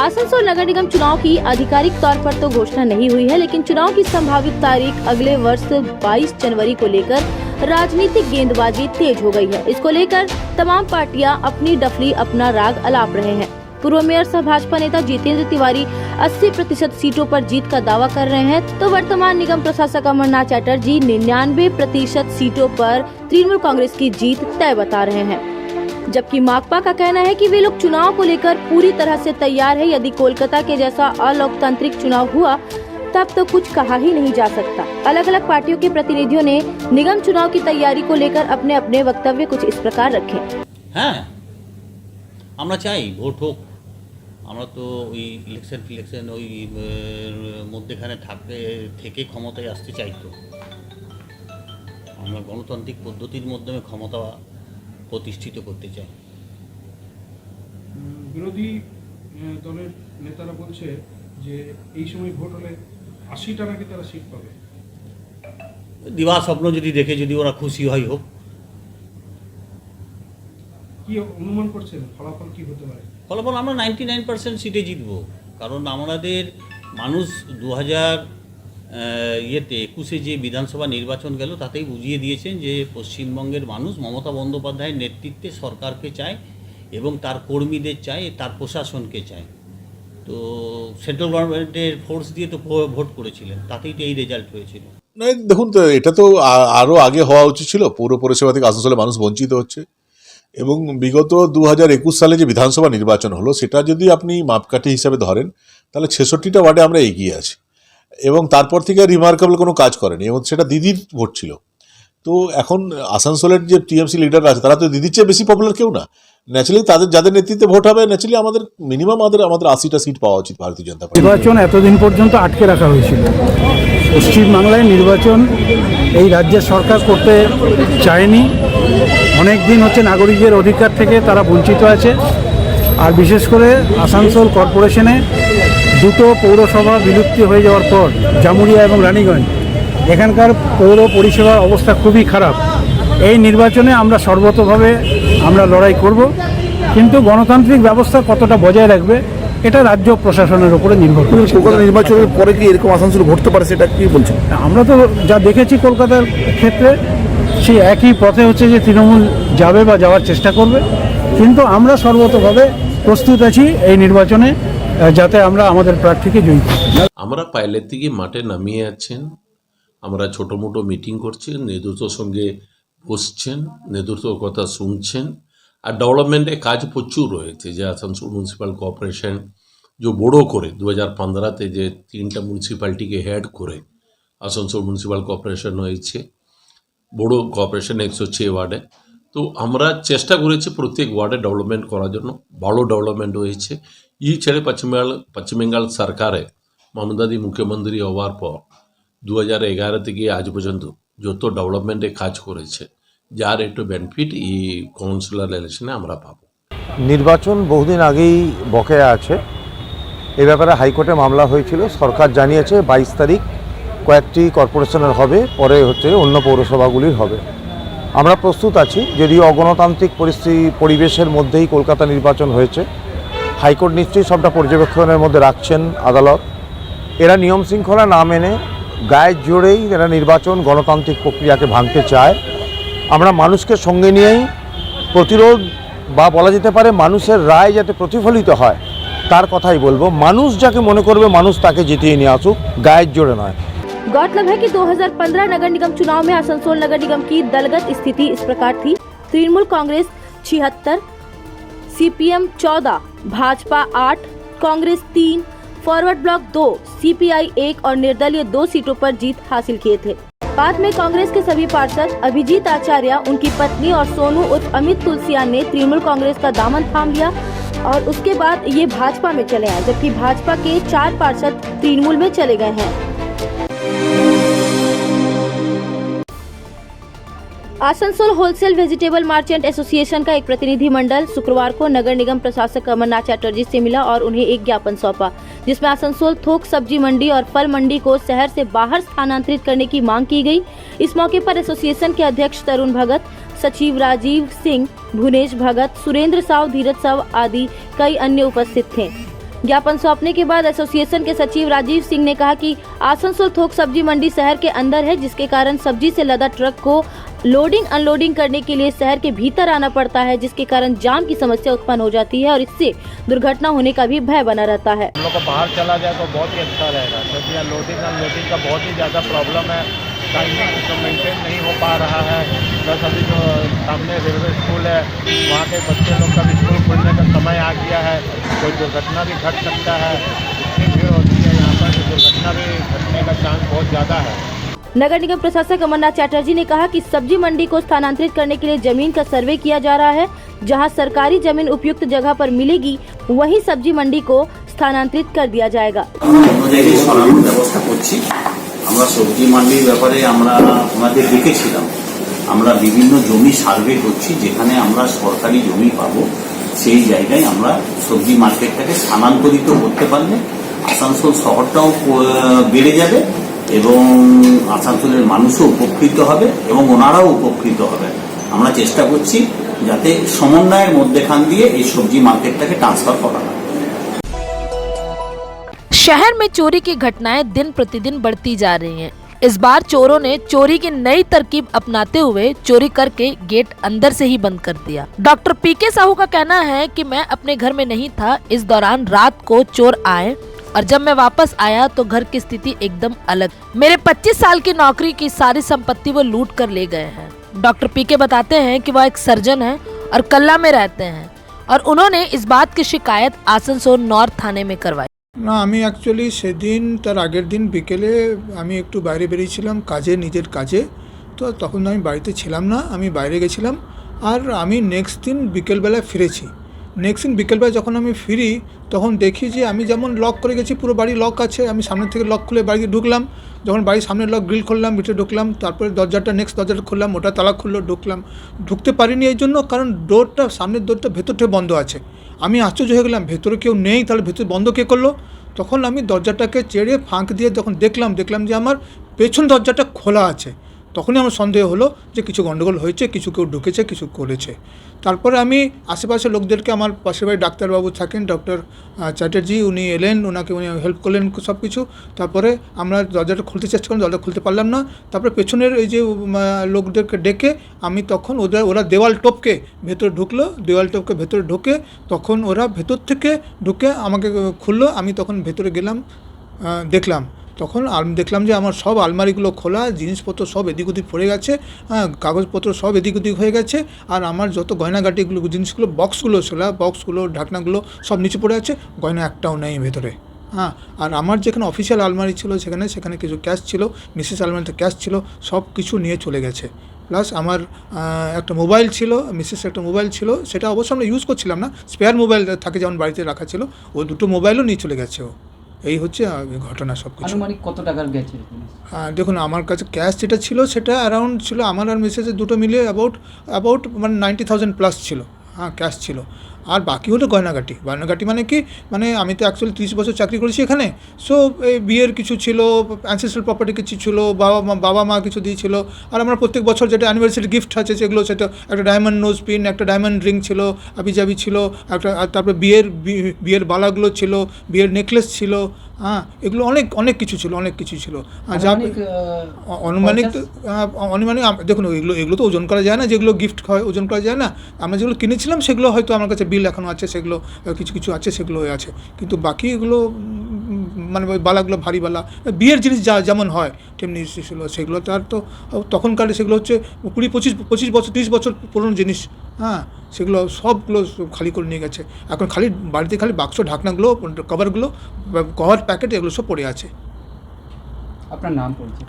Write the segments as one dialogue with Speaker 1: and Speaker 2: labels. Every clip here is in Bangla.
Speaker 1: आसनसोल नगर निगम चुनाव की आधिकारिक तौर पर तो घोषणा नहीं हुई है, लेकिन चुनाव की संभावित तारीख अगले वर्ष 22 जनवरी को लेकर राजनीतिक गेंदबाजी तेज हो गई है। इसको लेकर तमाम पार्टियां अपनी डफली अपना राग अलाप रहे हैं। पूर्व मेयर सह भाजपा नेता जितेंद्र तिवारी 80% सीटों पर जीत का दावा कर रहे हैं, तो वर्तमान निगम प्रशासक अमरनाथ चटर्जी 99% सीटों पर तृणमूल कांग्रेस की जीत तय बता रहे हैं। जबकि माकपा का कहना है कि वे लोग चुनाव को लेकर पूरी तरह से तैयार है। यदि कोलकाता के जैसा अलोकतांत्रिक चुनाव हुआ तब तो कुछ कहा ही नहीं जा सकता। अलग अलग पार्टियों के प्रतिनिधियों ने निगम चुनाव की तैयारी को लेकर अपने अपने वक्तव्य कुछ इस प्रकार रखे।
Speaker 2: আমরা চাই ভোট হোক, আমরা তো ওই ইলেকশন ওই মধ্যেখানে থেকে ক্ষমতায় আসতে চাই। তো আমরা গণতান্ত্রিক পদ্ধতির মাধ্যমে ক্ষমতা প্রতিষ্ঠিত করতে চাই।
Speaker 3: বিরোধী দলের নেতারা বলছে যে এই সময় ভোট হলে 80টা নাকি তারা সিট পাবে।
Speaker 2: দিবা স্বপ্ন যদি দেখে যদি ওরা খুশি হয় হোক।
Speaker 3: কি অনুমান করছেন ফলাফল কি হতে পারে?
Speaker 2: ফলাফল আমরা 99% সিটে জিতব, কারণ আমাদের মানুষ 2021 যে বিধানসভা নির্বাচন গেল তাতেই বুঝিয়ে দিয়েছেন যে পশ্চিমবঙ্গের মানুষ মমতা বন্দ্যোপাধ্যায়ের নেতৃত্বে সরকারকে চায় এবং তার কর্মীদের চায়, তার প্রশাসনকে চায়। তো সেন্ট্রাল গভর্নমেন্টের ফোর্স দিয়ে তো ভোট করেছিলেন, তাতেই তো এই রেজাল্ট হয়েছিল।
Speaker 4: না দেখুন, তো এটা তো আরও আগে হওয়া উচিত ছিল। পৌর পরিষেবা থেকে আসানসোলে মানুষ বঞ্চিত হচ্ছে এবং বিগত 2021 সালে যে বিধানসভা নির্বাচন হলো সেটা যদি আপনি মাপকাঠি হিসাবে ধরেন তাহলে 66টা ওয়ার্ডে আমরা এগিয়ে আছি এবং তারপর থেকে রিমার্কেবল কোনো কাজ করেনি এবং সেটা দিদির ভোট ছিল। তো এখন আসানসোলের যে টিএমসি লিডাররা আছে তারা তো দিদির চেয়ে বেশি পপুলার কেউ না। ন্যাচারালি তাদের যাদের নেতৃত্বে ভোট হবে, ন্যাচারালি আমাদের মিনিমাম আমাদের 80টা সিট পাওয়া উচিত ভারতীয় জনতা পার্টি।
Speaker 5: নির্বাচন এতদিন পর্যন্ত আটকে রাখা হয়েছিল। পশ্চিমবাংলায় নির্বাচন এই রাজ্যের সরকার করতে চায়নি। অনেক দিন হচ্ছে নাগরিকের অধিকার থেকে তারা বঞ্চিত আছে। আর বিশেষ করে আসানসোল কর্পোরেশনে দুটো পৌরসভা বিলুপ্তি হয়ে যাওয়ার পর জামুরিয়া এবং রানীগঞ্জ এখানকার পৌর পরিষেবার অবস্থা খুবই খারাপ। এই নির্বাচনে আমরা সর্বতভাবে লড়াই করব, কিন্তু গণতান্ত্রিক ব্যবস্থা কতটা বজায় রাখবে এটা রাজ্য প্রশাসনের উপরে নির্ভর করে।
Speaker 6: কলকাতা নির্বাচনের পরে কি এরকম আসানসোল ঘটতে পারে সেটা কি বলছেন?
Speaker 5: আমরা তো যা দেখেছি কলকাতার ক্ষেত্রে সেই একই পথে হচ্ছে যে তৃণমূল যাবে বা যাওয়ার চেষ্টা করবে, কিন্তু আমরা সর্বতভাবে প্রস্তুত আছি এই নির্বাচনে যাতে আমরা আমাদের প্রার্থীকে জয়ী করি।
Speaker 7: আমরা পাইলের থেকে মাঠে নামিয়ে আছেন, আমরা ছোটো মোটো মিটিং করছেন, নেতৃত্বর সঙ্গে বসছেন, নেতৃত্বর কথা শুনছেন। আর ডেভেলপমেন্টের কাজ প্রচুর রয়েছে। যে আসানসোল মিউনিসিপ্যাল কর্পোরেশন যে বড়ো করে 2015তে যে 3টা মিউনিসিপ্যালিটিকে হেড করে আসানসোল মিউনিসিপ্যাল কর্পোরেশন হয়েছে, বড় কর্পোরেশন 106 ওয়ার্ডে। তো আমরা চেষ্টা করেছি প্রত্যেক ওয়ার্ডে ডেভেলপমেন্ট করার জন্য। ভালো ডেভেলপমেন্ট হয়েছে। এই ছেড়ে পশ্চিম বেঙ্গল সরকারে মমতাদি মুখ্যমন্ত্রী হওয়ার পর 2011 থেকে আজ পর্যন্ত যত ডেভেলপমেন্টে কাজ করেছে যার একটু বেনিফিট এই কাউন্সিলর ইলেকশনে আমরা পাবো।
Speaker 6: নির্বাচন বহুদিন আগেই বকেয়া আছে। এ ব্যাপারে হাইকোর্টে মামলা হয়েছিল। সরকার জানিয়েছে 22 তারিখ কয়েকটি কর্পোরেশনের হবে, পরে হচ্ছে অন্য পৌরসভাগুলির হবে। আমরা প্রস্তুত আছি। যদিও অগণতান্ত্রিক পরিবেশের মধ্যেই কলকাতা নির্বাচন হয়েছে, হাইকোর্ট নিশ্চয়ই সবটা পর্যবেক্ষণের মধ্যে রাখছেন আদালত। এরা নিয়ম শৃঙ্খলা না মেনে গায়ের জোরেই এরা নির্বাচন গণতান্ত্রিক প্রক্রিয়াকে ভাঙতে চায়। আমরা মানুষকে সঙ্গে নিয়েই প্রতিরোধ বা বলা যেতে পারে মানুষের রায় যাতে প্রতিফলিত হয় তার কথাই বলবো। মানুষ যাকে মনে করবে মানুষ তাকে জিতিয়ে নিয়ে আসুক, গায়ের জোরে নয়।
Speaker 1: गौरतलब है कि 2015 नगर निगम चुनाव में आसनसोल नगर निगम की दलगत स्थिति इस प्रकार थी। Trinamool Congress 76, CPM 14, Bhajpa 8, Congress 3, forward block 2, CPI 1 और निर्दलीय 2 सीटों पर जीत हासिल किए थे। बाद में कांग्रेस के सभी पार्षद अभिजीत आचार्य, उनकी पत्नी और सोनू उर्फ अमित तुलसियान ने तृणमूल कांग्रेस का दामन थाम लिया और उसके बाद ये भाजपा में चले आए, जबकि भाजपा के 4 पार्षद तृणमूल में चले गए हैं। Asansol wholesale vegetable merchant association का एक प्रतिनिधिमंडल शुक्रवार को नगर निगम प्रशासक अमरनाथ चटर्जी से मिला और उन्हें एक ज्ञापन सौंपा, जिसमें आसनसोल थोक सब्जी मंडी और फल मंडी को शहर से बाहर स्थानांतरित करने की मांग की गई। इस मौके पर एसोसिएशन के अध्यक्ष तरुण भगत, सचिव राजीव सिंह, भुवनेश भगत, सुरेंद्र साव, धीरज साव आदि कई अन्य उपस्थित थे। ज्ञापन सौंपने के बाद एसोसिएशन के सचिव राजीव सिंह ने कहा कि आसनसोल थोक सब्जी मंडी शहर के अंदर है, जिसके कारण सब्जी से लदा ट्रक को लोडिंग अनलोडिंग करने के लिए शहर के भीतर आना पड़ता है, जिसके कारण जाम की समस्या उत्पन्न हो जाती है और इससे दुर्घटना होने का भी भय बना रहता है।
Speaker 8: हम लोग को बाहर चला जाए तो बहुत ही अच्छा रहेगा, क्योंकि यहाँ लोडिंग अनलोडिंग का बहुत ही ज़्यादा प्रॉब्लम है। टाइमिंग तो मेंटेन नहीं हो पा रहा है। प्लस अभी जो सामने रेलवे स्कूल है, वहाँ के बच्चे लोग का भी स्कूल खुलने का समय आ गया है, कोई दुर्घटना भी घट सकता है। इतनी भीड़ होती है यहाँ पर, दुर्घटना भी घटने का चांस बहुत ज़्यादा है।
Speaker 1: नगर निगम प्रशासक अमरनाथ चटर्जी ने कहा कि सब्जी मंडी को स्थानांतरित करने के लिए जमीन का सर्वे किया जा रहा है। जहां सरकारी जमीन उपयुक्त जगह पर मिलेगी, वहीं सब्जी मंडी को स्थानांतरित कर दिया जाएगा।
Speaker 2: আমরা সবজি মান্ডির ব্যাপারে আমরা ওনাদের দেখেছিলাম, আমরা বিভিন্ন জমি সার্ভে করছি, যেখানে আমরা সরকারি জমি পাবো সেই জায়গায় আমরা সবজি মার্কেটটাকে স্থানান্তরিত করতে পারলে আসানসোল শহরটাও বেড়ে যাবে এবং আসানসোলের মানুষও উপকৃত হবে এবং ওনারাও উপকৃত হবে। আমরা চেষ্টা করছি যাতে সমন্বয়ের মধ্যেখান দিয়ে এই সবজি মার্কেটটাকে ট্রান্সফার করা হয়।
Speaker 9: शहर में चोरी की घटनाएं दिन प्रतिदिन बढ़ती जा रही हैं। इस बार चोरों ने चोरी की नई तरकीब अपनाते हुए चोरी करके गेट अंदर से ही बंद कर दिया। डॉक्टर पीके साहू का कहना है कि मैं अपने घर में नहीं था, इस दौरान रात को चोर आए और जब मैं वापस आया तो घर की स्थिति एकदम अलग। मेरे 25 साल की नौकरी की सारी संपत्ति वो लूट कर ले गए हैं। डॉक्टर पीके बताते हैं कि वह एक सर्जन है और कल्ला में रहते हैं और उन्होंने इस बात की शिकायत आसनसोल नॉर्थ थाने में करवाई।
Speaker 10: না, আমি অ্যাকচুয়ালি সেদিন তার আগের দিন বিকেলে আমি একটু বাইরে বেরিয়েছিলাম কাজে, নিজের কাজে। তো তখন আমি বাড়িতে ছিলাম না, আমি বাইরে গেছিলাম। আর আমি নেক্সট দিন বিকেলবেলায় ফিরেছি। নেক্সট দিন বিকেলবেলা যখন আমি ফিরি তখন দেখি যে আমি যেমন লক করে গেছি, পুরো বাড়ি লক আছে। আমি সামনে থেকে লক খুলে বাড়িতে ঢুকলাম। যখন বাড়ির সামনে লক গ্রিল খুললাম, ভিতরে ঢুকলাম, তারপরে নেক্সট দরজাটা খুললাম, ওটা তালা খুললো, ঢুকলাম। ঢুকতে পারিনি এই জন্য কারণ ডোরটা, সামনের ডোরটা ভেতর থেকে বন্ধ আছে। আমি আশ্চর্য হয়ে গেলাম, ভেতরে কেউ নেই, তাহলে ভেতরে বন্ধ কে করলো? তখন আমি দরজাটাকে চেড়ে ফাঁক দিয়ে যখন দেখলাম যে আমার পেছন দরজাটা খোলা আছে। তখনই আমার সন্দেহ হলো যে কিছু গণ্ডগোল হয়েছে, কিছু কেউ ঢুকেছে, কিছু করেছে। তারপরে আমি আশেপাশে লোকদেরকে, আমার পাশের বাড়ি ডাক্তারবাবু থাকেন, ডক্টর চ্যাটার্জি, উনি এলেন, উনি হেল্প করলেন সব কিছু। তারপরে আমরা দরজাটা খুলতে চেষ্টা করলাম, দরজা খুলতে পারলাম না। তারপরে পেছনের এই যে লোকদেরকে ডেকে আমি তখন ওরা দেওয়াল টপকে ভেতরে ঢুকলো, দেওয়াল টপকে ভেতরে ঢুকে তখন ওরা ভেতর থেকে ঢুকে আমাকে খুললো। আমি তখন ভেতরে গেলাম, দেখলাম তখন দেখলাম যে আমার সব আলমারিগুলো খোলা, জিনিসপত্র সব এদিক ওদিক পড়ে গেছে, কাগজপত্র সব এদিক ওদিক হয়ে গেছে। আর আমার যত গয়নাগাটিগুলো, জিনিসগুলো, বক্সগুলো, ঢাকনাগুলো সব নিচে পড়ে আছে, গয়না একটাও নেই ভেতরে। আর আমার যেখানে অফিসিয়াল আলমারি ছিল সেখানে কিছু ক্যাশ ছিল, মিসেস আলমারিতে ক্যাশ ছিল, সব কিছু নিয়ে চলে গেছে। প্লাস আমার একটা মোবাইল ছিল, মিসেস একটা মোবাইল ছিল, সেটা অবশ্য আমরা ইউজ করছিলাম না, স্পেয়ার মোবাইল থাকে যেমন বাড়িতে রাখা ছিল, ও দুটো মোবাইলও নিয়ে চলে গেছে ও। এই হচ্ছে ঘটনা সব কিছু।
Speaker 11: আনুমানিক কত টাকার গেছে?
Speaker 10: দেখুন, আমার কাছে ক্যাশ যেটা ছিল সেটা অ্যারাউন্ড ছিল, আমার আর মিসেসের দুটো মিলিয়ে অ্যাবাউট মানে 90,000 প্লাস ছিল, ক্যাশ ছিল। আর বাকি হলো গয়নাগাটি মানে কি, মানে আমি তো অ্যাকচুয়ালি 30 বছর চাকরি করেছি এখানে। সো এই বিয়ের কিছু ছিল, অ্যানসেস্ট্রাল প্রপার্টি কিছু ছিল, বাবা মা কিছু দিয়েছিল। আর আমরা প্রত্যেক বছর যেটা অ্যানিভার্সারি গিফট আছে সেটা একটা ডায়মন্ড নোজ পিন, একটা ডায়মন্ড রিং ছিল, আবিজাবি ছিল একটা, আর তারপরে বিয়ের বালাগুলো ছিল, বিয়ের নেকলেস ছিল, এগুলো অনেক কিছু ছিল। যা অনুমানিক দেখুন, এগুলো তো ওজন করা যায় না, যেগুলো গিফট হয় ওজন করা যায় না। আমরা যেগুলো কিনেছিলাম সেগুলো হয়তো আমার কাছে বিল এখনও আছে, সেগুলো কিছু আছে, সেগুলো আছে। কিন্তু বাকি এগুলো মানে বালাগুলো ভারী বালা, বিয়ের জিনিস যেমন হয় তেমনি ছিল সেগুলো। তার তো তখনকার সেগুলো হচ্ছে 20-25 বছর 30 বছর পুরনো জিনিস। সেগুলো সবগুলো খালি করে নিয়ে গেছে। এখন বাড়িতে খালি বাক্স, ঢাকনাগুলো, কভার প্যাকেট এগুলো সব পড়ে আছে।
Speaker 11: আপনার নাম বলছি?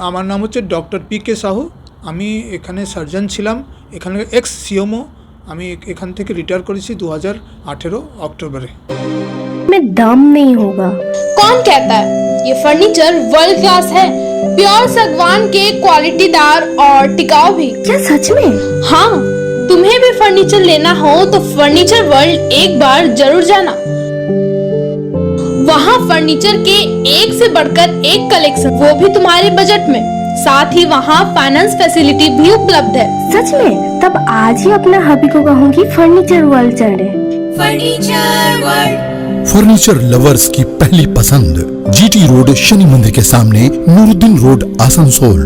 Speaker 10: আমার নাম হচ্ছে ডক্টর পিকে সাহু। আমি এখানে সার্জন ছিলাম, এখানে এক্স সিএমও। আমি এখান থেকে রিটায়ার করেছি 2018 অক্টোবরে।
Speaker 1: में दम नहीं होगा।
Speaker 12: कौन कहता है? ये फर्नीचर वर्ल्ड क्लास है, प्योर सागवान के, क्वालिटीदार और टिकाऊ भी।
Speaker 1: क्या सच में?
Speaker 12: हाँ, तुम्हें भी फर्नीचर लेना हो तो फर्नीचर वर्ल्ड एक बार जरूर जाना। वहाँ फर्नीचर के एक से बढ़कर एक कलेक्शन, वो भी तुम्हारे बजट में। साथ ही वहाँ फाइनेंस फैसिलिटी भी उपलब्ध है।
Speaker 1: सच में? तब आज ही अपना हबी को कहूँगी फर्नीचर वर्ल्ड चले।
Speaker 12: फर्नीचर वर्ल्ड
Speaker 13: फर्नीचर लवर्स की पहली पसंद, जीटी रोड शनि मंदिर के सामने, नूरुद्दीन रोड, आसनसोल।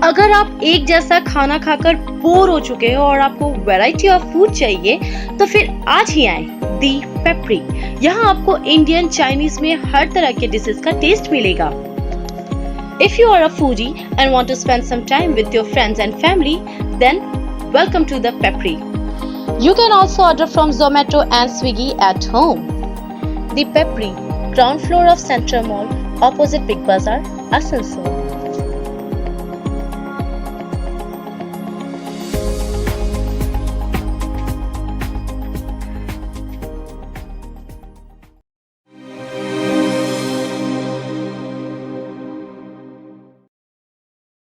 Speaker 1: अगर आप एक जैसा खाना खाकर बोर हो चुके हो और आपको वैरायटी ऑफ फूड चाहिए तो फिर आज ही आएं दी पेपरी। यहाँ आपको इंडियन, चाइनीज में हर तरह के डिशेस का टेस्ट मिलेगा। If you are a foodie and want to spend some time with your friends and family, then welcome to the Pepri. You can also order from Zomato and Swiggy at home. The Pepri, ground floor of Central Mall, opposite Big Bazaar, Asansol.